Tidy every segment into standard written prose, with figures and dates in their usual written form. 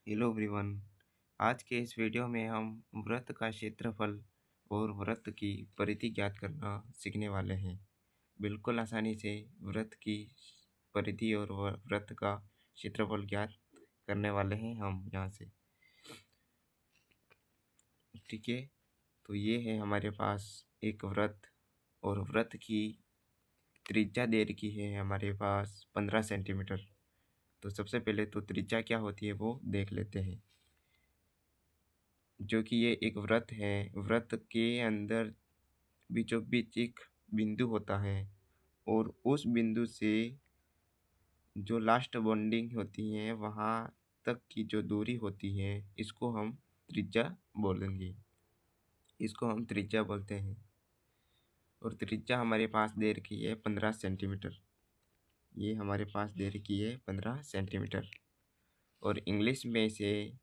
Hello everyone. आज के इस वीडियो में हम वृत्त का क्षेत्रफल और वृत्त की परिधि ज्ञात करना सीखने वाले हैं। बिल्कुल आसानी से वृत्त की परिधि और वृत्त का क्षेत्रफल ज्ञात करने वाले हैं हम यहाँ से। ठीक है, तो ये है हमारे पास एक वृत्त और वृत्त की त्रिज्या दे रखी है हमारे पास 15 सेंटीमीटर। तो सबसे पहले तो त्रिज्या क्या होती है वो देख लेते हैं। जो कि ये एक वृत्त है, वृत्त के अंदर बीचों बीच एक बिंदु होता है और उस बिंदु से जो लास्ट बॉन्डिंग होती है वहाँ तक की जो दूरी होती है इसको हम त्रिज्या बोलेंगे, इसको हम त्रिज्या बोलते हैं। और त्रिज्या हमारे पास दे रखी है 15 सेंटीमीटर। ये हमारे पास दे रखी है 15 सेंटीमीटर। और इंग्लिश में इसे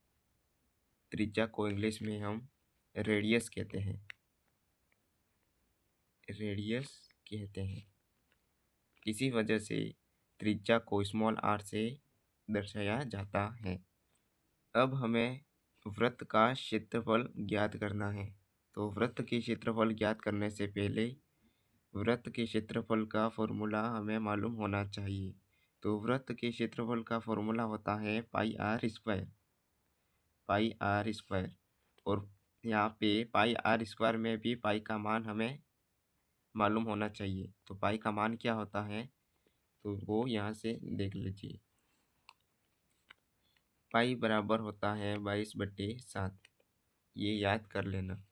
त्रिज्या को इंग्लिश में हम रेडियस कहते हैं, रेडियस कहते हैं। इसी वजह से त्रिज्या को स्मॉल आर से दर्शाया जाता है। अब हमें वृत्त का क्षेत्रफल ज्ञात करना है। तो वृत्त के क्षेत्रफल ज्ञात करने से पहले वृत्त के क्षेत्रफल का फॉर्मूला हमें मालूम होना चाहिए। तो वृत्त के क्षेत्रफल का फॉर्मूला होता है pi r square, pi r square. और यहाँ पे पाई आर स्क्वायर में भी पाई का मान हमें मालूम होना चाहिए। तो पाई का मान क्या होता है तो वो यहाँ से देख लीजिए। पाई बराबर होता है 22/7, ये याद कर लेना।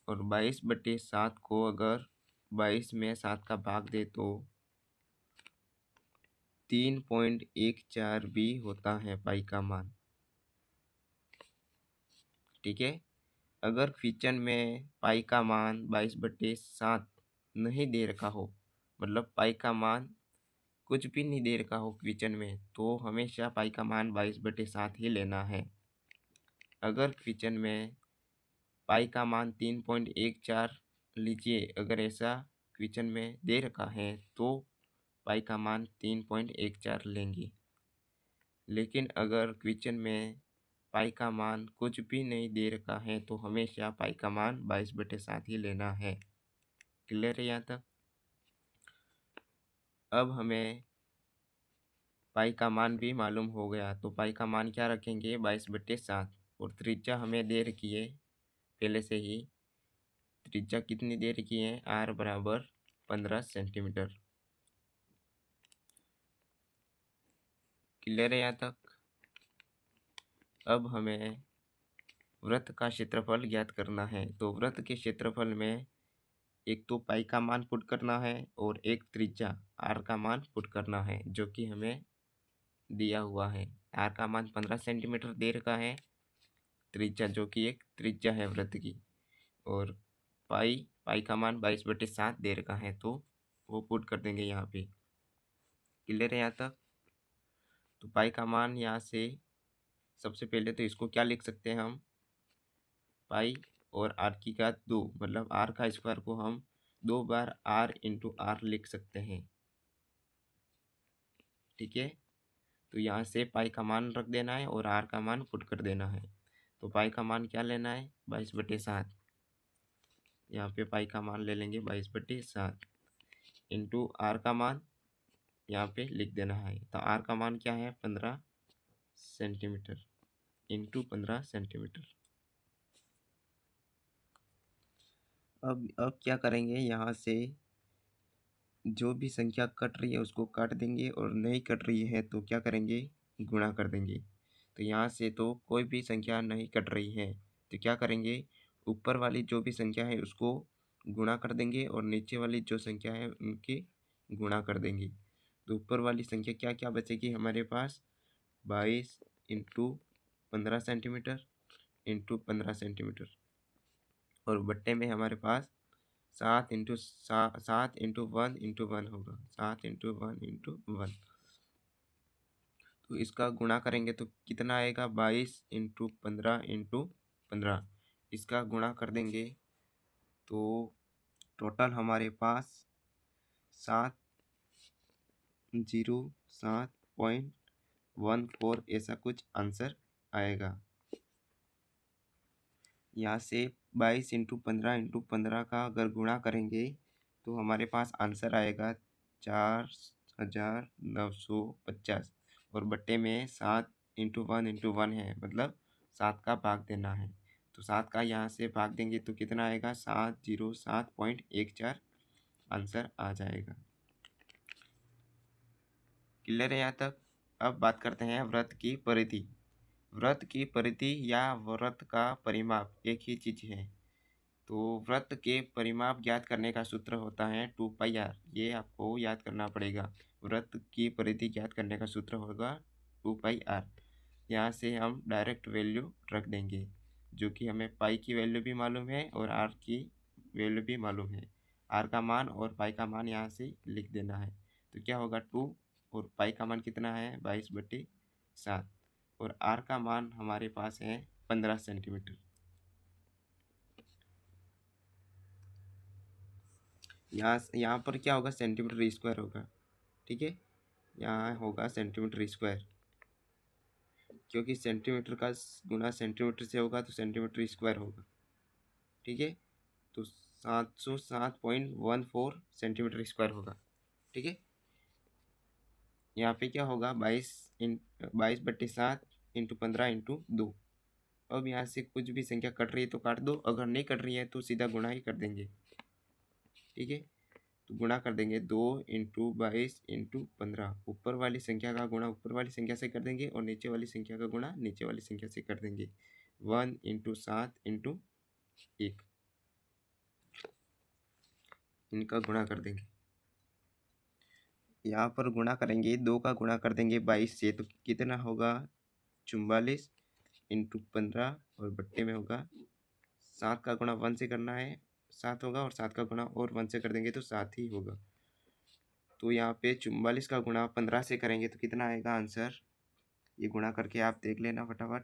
और 22/7 को अगर 22 में 7 का भाग दे तो 3.14 भी होता है पाई का मान। ठीक है, अगर क्वेश्चन में पाई का मान 22/7 नहीं दे रखा हो, मतलब पाई का मान कुछ भी नहीं दे रखा हो क्वेश्चन में, तो हमेशा पाई का मान 22/7 ही लेना है। अगर क्वेश्चन में पाई का मान 3.14 लीजिए, अगर ऐसा क्वेश्चन में दे रखा है तो पाई का मान 3.14 लेंगे। लेकिन अगर क्वेश्चन में पाई का मान कुछ भी नहीं दे रखा है तो हमेशा पाई का मान 22/7 ही लेना है। क्लियर है यहाँ तक? अब हमें पाई का मान भी मालूम हो गया, तो पाई का मान क्या रखेंगे 22/7। और त्रिज्या हमें दे रखी है पहले से ही। त्रिज्या कितनी दे रखी है, आर बराबर 15 सेंटीमीटर। क्लियर है यहाँ तक? अब हमें वृत्त का क्षेत्रफल ज्ञात करना है। तो वृत्त के क्षेत्रफल में एक तो पाई का मान पुट करना है और एक त्रिज्या आर का मान पुट करना है, जो कि हमें दिया हुआ है। आर का मान 15 सेंटीमीटर दे रखा है, त्रिज्या जो कि एक त्रिज्या है वृत्त की, और पाई का मान 22/7 दे रखा है, तो वो पुट कर देंगे यहाँ पे। क्लियर है यहाँ तक? तो पाई का मान यहाँ से सबसे पहले तो इसको क्या लिख सकते हैं हम, पाई और आर की घात 2, मतलब आर का स्क्वायर को हम 2 बार आर इंटू आर लिख सकते हैं। ठीक है, तो यहाँ से पाई का मान रख देना है और आर का मान पुट कर देना है। तो पाई का मान क्या लेना है 22/7। यहाँ पे पाई का मान ले लेंगे 22/7 इंटू आर का मान यहाँ पे लिख देना है। तो आर का मान क्या है 15 सेंटीमीटर इंटू 15 सेंटीमीटर। अब क्या करेंगे, यहाँ से जो भी संख्या कट रही है उसको काट देंगे और नहीं कट रही है तो क्या करेंगे, गुणा कर देंगे। तो यहाँ से तो कोई भी संख्या नहीं कट रही है तो क्या करेंगे, ऊपर वाली जो भी संख्या है उसको गुणा कर देंगे और नीचे वाली जो संख्या है उनकी गुणा कर देंगे। तो ऊपर वाली संख्या क्या क्या बचेगी हमारे पास, 22 इंटू 15 सेंटीमीटर इंटू 15 सेंटीमीटर। और बट्टे में हमारे पास 7 इंटू 1 होगा, 7 इंटू 1 इंटू 1। तो इसका गुणा करेंगे तो कितना आएगा, 22 इंटू 15 इंटू 15। इसका गुणा कर देंगे तो टोटल हमारे पास 707.14 ऐसा कुछ आंसर आएगा। यहाँ से 22 इंटू 15 का अगर गुणा करेंगे तो हमारे पास आंसर आएगा 4950 और बट्टे में 7 इंटू 1 है, मतलब 7 का भाग देना है। तो 7 का यहाँ से भाग देंगे तो कितना आएगा, 707.14 आंसर आ जाएगा। क्लियर है यहाँ तक? अब बात करते हैं वृत्त की परिधि। वृत्त की परिधि या वृत्त का परिमाप एक ही चीज है। तो वृत्त के परिमाप ज्ञात करने का सूत्र होता है 2πr। ये आपको याद करना पड़ेगा। वृत्त की परिधि ज्ञात करने का सूत्र होगा 2πr। यहाँ से हम डायरेक्ट वैल्यू रख देंगे, जो कि हमें पाई की वैल्यू भी मालूम है और आर की वैल्यू भी मालूम है। आर का मान और पाई का मान यहाँ से लिख देना है। तो क्या होगा, 2 और पाई का मान कितना है, 22/7 और आर का मान हमारे पास है 15 सेंटीमीटर। यहाँ पर क्या होगा, सेंटीमीटर स्क्वायर होगा। ठीक है, यहाँ होगा सेंटीमीटर स्क्वायर, क्योंकि सेंटीमीटर का गुना सेंटीमीटर से होगा तो सेंटीमीटर स्क्वायर होगा। ठीक है, तो 707.14 सेंटीमीटर स्क्वायर होगा। ठीक है, यहाँ पे क्या होगा, 22/7 इंटू 15 इंटू 2। अब यहाँ से कुछ भी संख्या कट रही है तो काट दो, अगर नहीं कट रही है तो सीधा गुणा ही कर देंगे। ठीक है, तो गुणा कर देंगे 2 इंटू 22 इंटू 15। ऊपर वाली संख्या का गुणा ऊपर वाली संख्या से कर देंगे और नीचे वाली संख्या का गुणा नीचे वाली संख्या से कर देंगे। 1 इंटू 7 इंटू 1, इनका गुणा कर देंगे। यहाँ पर गुणा करेंगे, 2 का गुणा कर देंगे 22 से, तो कितना होगा, 44 इंटू 15 और बट्टे में होगा 7 का गुणा 1 से करना है 7 होगा और 7 का गुणा और 1 से कर देंगे तो 7 ही होगा। तो यहाँ पे 44 का गुणा 15 से करेंगे तो कितना आएगा आंसर, ये गुणा करके आप देख लेना फटाफट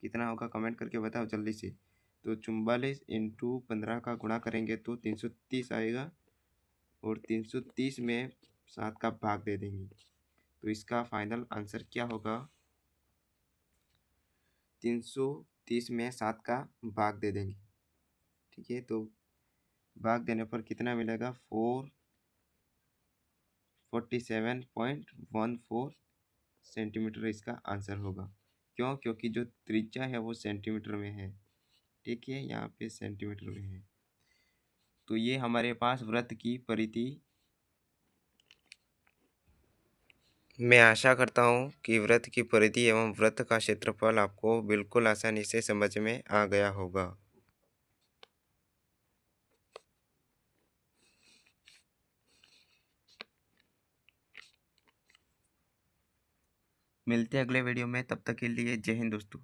कितना होगा, कमेंट करके बताओ जल्दी से। तो 44 इंटू 15 का गुणा करेंगे तो 330 आएगा और 330 में 7 का भाग दे देंगे तो इसका फाइनल आंसर क्या होगा, 330 में 7 का भाग दे देंगे। ठीक है, तो भाग देने पर कितना मिलेगा, 447.14 सेंटीमीटर इसका आंसर होगा। क्यों, क्योंकि जो त्रिज्या है वो सेंटीमीटर में है। ठीक है, यहाँ पे सेंटीमीटर में है। तो ये हमारे पास वृत्त की परिधि। मैं आशा करता हूँ कि वृत्त की परिधि एवं वृत्त का क्षेत्रफल आपको बिल्कुल आसानी से समझ में आ गया होगा। मिलते हैं अगले वीडियो में, तब तक के लिए जय हिंद दोस्तों।